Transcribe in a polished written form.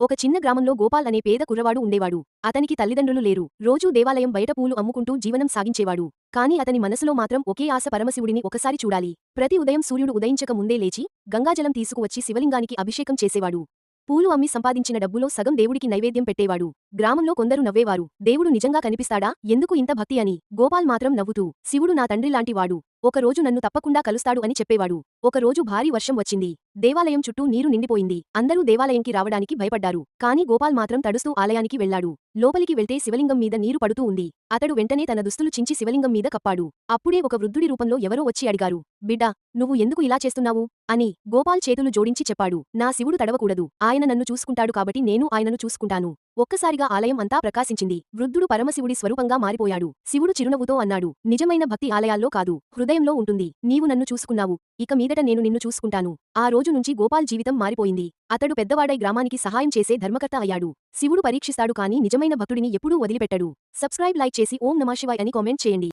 ఒక చిన్న గ్రామంలో గోపాల్ అనే పేద కుర్రవాడు ఉండేవాడు. అతనికి తల్లిదండ్రులు లేరు. రోజూ దేవాలయం బయట పూలు అమ్ముకుంటూ జీవనం సాగించేవాడు. కాని అతని మనసులో మాత్రం ఒకే ఆశ, పరమశివుడిని ఒకసారి చూడాలి. ప్రతి ఉదయం సూర్యుడు ఉదయించక ముందే లేచి గంగాజలం తీసుకువచ్చి శివలింగానికి అభిషేకం చేసేవాడు. పూలు అమ్మి సంపాదించిన డబ్బులో సగం దేవుడికి నైవేద్యం పెట్టేవాడు. గ్రామంలో కొందరు నవ్వేవారు. దేవుడు నిజంగా కనిపిస్తాడా? ఎందుకు ఇంత భక్తి అని. గోపాల్ మాత్రం నవ్వుతూ, శివుడు నా తండ్రిలాంటివాడు. ఒకరోజు నన్ను తప్పకుండా కలుస్తాడు అని చెప్పేవాడు. ఒకరోజు భారీ వర్షం వచ్చింది. దేవాలయం చుట్టూ నీరు నిండిపోయింది. అందరూ దేవాలయంకి రావడానికి భయపడ్డారు. కాని గోపాల్ మాత్రం తడుస్తూ ఆలయానికి వెళ్లాడు. లోపలికి వెళ్తే శివలింగం మీద నీరు పడుతూ ఉంది. అతడు వెంటనే తన దుస్తులు చించి శివలింగం మీద కప్పాడు. అప్పుడే ఒక వృద్ధుడి రూపంలో ఎవరో వచ్చి అడిగారు, బిడ్డా, నువ్వు ఎందుకు ఇలా చేస్తున్నావు అని. గోపాల్ చేతులు జోడించి చెప్పాడు, నా శివుడు తడవకూడదు. ఆయన నన్ను చూసుకుంటాడు కాబట్టి నేను ఆయనను చూసుకుంటాను. ఒక్కసారిగా ఆలయం అంతా ప్రకాశించింది. వృద్ధుడు పరమశివుడి స్వరూపంగా మారిపోయాడు. శివుడు చిరునవ్వుతో అన్నాడు, నిజమైన భక్తి ఆలయాల్లో కాదు, హృదయంలో ఉంటుంది. నీవు నన్ను చూసుకున్నావు, ఇక మీదట నేను నిన్ను చూసుకుంటాను. ఆ రోజు నుంచి గోపాల్ జీవితం మారిపోయింది. అతడు పెద్దవాడై గ్రామానికి సహాయం చేసే ధర్మకర్త అయ్యాడు. శివుడు పరీక్షిస్తాడు కానీ నిజమైన భక్తుడిని ఎప్పుడూ వదిలిపెట్టడు. సబ్స్క్రైబ్, లైక్ చేసి ఓం నమః శివాయ అని కామెంట్ చేయండి.